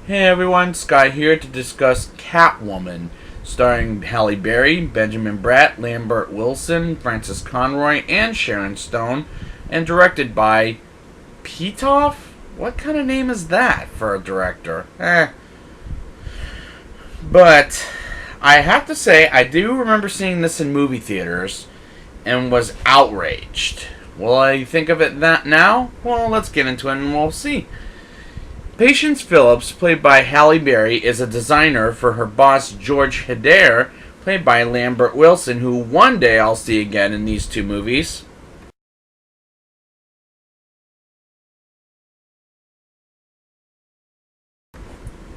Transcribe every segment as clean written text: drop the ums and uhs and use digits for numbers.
Hey everyone, Sky here to discuss Catwoman, starring Halle Berry, Benjamin Bratt, Lambert Wilson, Frances Conroy, and Sharon Stone, and directed by Pitoff? What kind of name is that for a director? But I have to say, I do remember seeing this in movie theaters and was outraged. Will I think of it that now? Well, let's get into it and we'll see. Patience Phillips, played by Halle Berry, is a designer for her boss George Hedare, played by Lambert Wilson, who one day I'll see again in these two movies.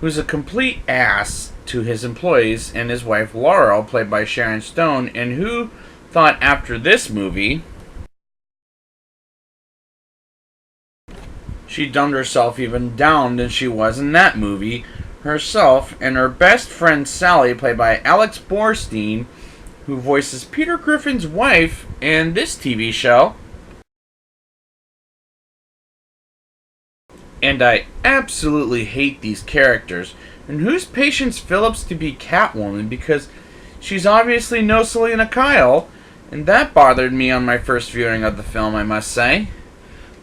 Who's a complete ass to his employees, and his wife Laurel, played by Sharon Stone, and who thought after this movie she dumbed herself even down than she was in that movie. Herself and her best friend Sally, played by Alex Borstein, who voices Peter Griffin's wife in this TV show. And I absolutely hate these characters. And who's Patience Phillips to be Catwoman? Because she's obviously no Selena Kyle, and that bothered me on my first viewing of the film, I must say.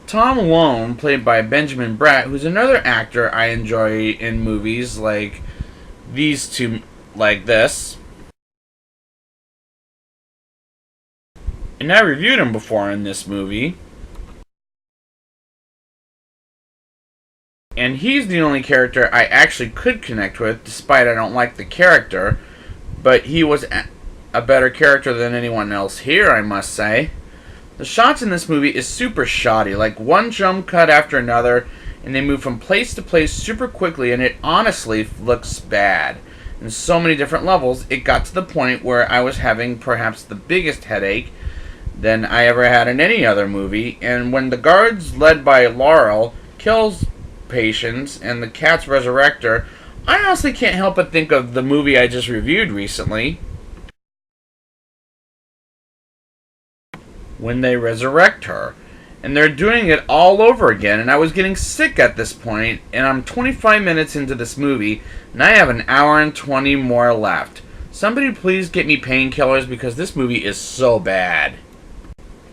Tom Lone, played by Benjamin Bratt, who's another actor I enjoy in movies like these two, like this. And I reviewed him before in this movie. And he's the only character I actually could connect with, despite I don't like the character. But he was a better character than anyone else here, I must say. The shots in this movie is super shoddy, like one jump cut after another, and they move from place to place super quickly, and it honestly looks bad. In so many different levels, it got to the point where I was having perhaps the biggest headache than I ever had in any other movie, and when the guards led by Laurel kills Patience and the cats resurrect her, I honestly can't help but think of the movie I just reviewed recently, when they resurrect her. And they're doing it all over again, and I was getting sick at this point, and I'm 25 minutes into this movie, and I have an hour and 20 more left. Somebody please get me painkillers because this movie is so bad.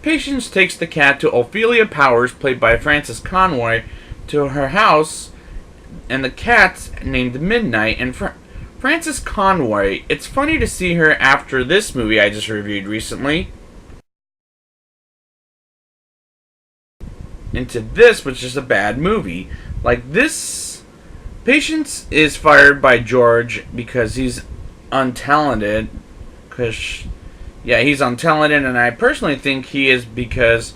Patience takes the cat to Ophelia Powers, played by Frances Conroy, to her house, and the cat's named Midnight, and Frances Conroy, it's funny to see her after this movie I just reviewed recently into this, which is a bad movie. Like this, Patience is fired by George because he's untalented. He's untalented, and I personally think he is because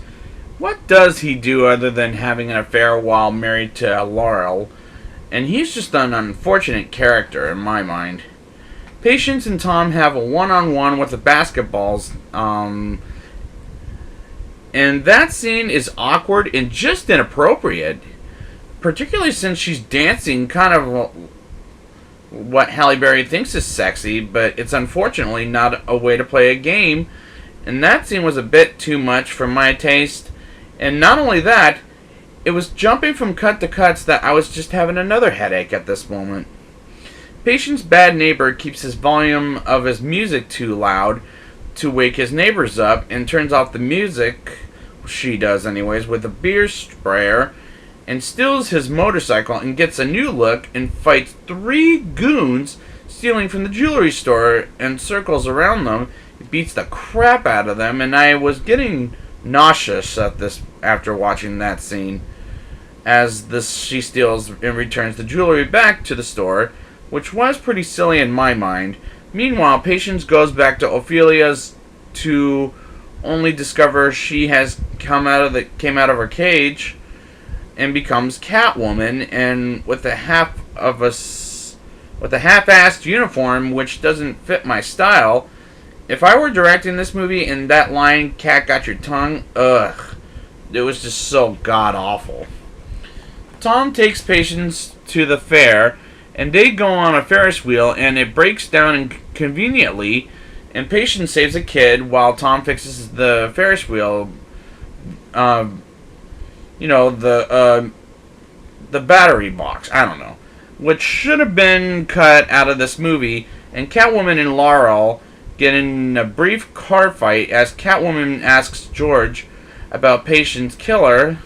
what does he do other than having an affair while married to Laurel? And he's just an unfortunate character in my mind. Patience and Tom have a one-on-one with the basketballs, and that scene is awkward and just inappropriate, particularly since she's dancing kind of what Halle Berry thinks is sexy, but it's unfortunately not a way to play a game, and that scene was a bit too much for my taste. And not only that, it was jumping from cut to cuts that I was just having another headache at this moment. Patience's bad neighbor keeps his volume of his music too loud to wake his neighbors up and turns off the music, she does anyways, with a beer sprayer, and steals his motorcycle and gets a new look and fights 3 goons stealing from the jewelry store and circles around them. He beats the crap out of them, and I was getting nauseous at this after watching that scene, as she steals and returns the jewelry back to the store, which was pretty silly in my mind. Meanwhile, Patience goes back to Ophelia's to only discover she has came out of her cage and becomes Catwoman, and with a half-assed uniform which doesn't fit my style. If I were directing this movie and that line, "Cat got your tongue," ugh, it was just so god-awful. Tom takes Patience to the fair, and they go on a Ferris wheel, and it breaks down inconveniently, and Patience saves a kid while Tom fixes the Ferris wheel, the battery box. I don't know. which should have been cut out of this movie, and Catwoman and Laurel get in a brief car fight as Catwoman asks George about Patient's killer,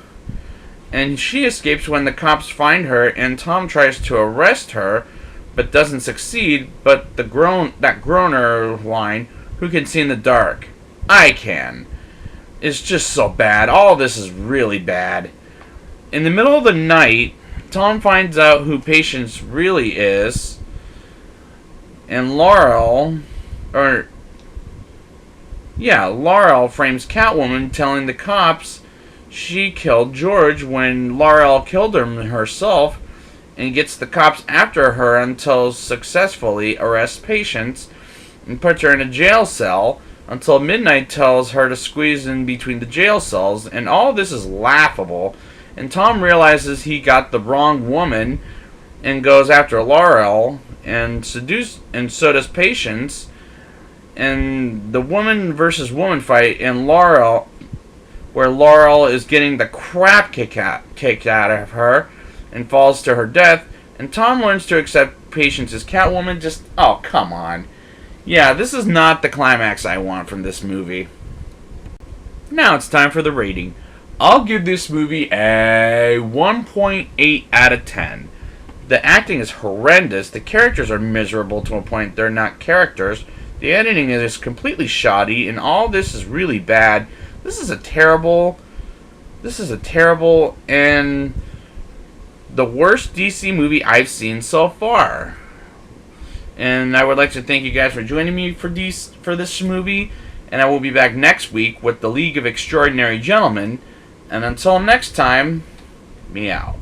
and she escapes when the cops find her, and Tom tries to arrest her but doesn't succeed. But that groaner line, "Who can see in the dark? I can," is just so bad. All this is really bad. In the middle of the night, Tom finds out who Patience really is, and Laurel frames Catwoman, telling the cops she killed George when Laurel killed him herself, and gets the cops after her until successfully arrests Patience and puts her in a jail cell until Midnight tells her to squeeze in between the jail cells, and all this is laughable. And Tom realizes he got the wrong woman and goes after Laurel and so does Patience. And the woman versus woman fight in Laurel, where Laurel is getting the crap kicked out of her and falls to her death, and Tom learns to accept Patience as Catwoman. Just, oh, come on. Yeah, this is not the climax I want from this movie. Now it's time for the rating. I'll give this movie a 1.8 out of 10. The acting is horrendous. The characters are miserable to a point they're not characters. The editing is completely shoddy, and all this is really bad. This is a terrible and the worst DC movie I've seen so far. And I would like to thank you guys for joining me for this movie, and I will be back next week with The League of Extraordinary Gentlemen. And until next time, me out.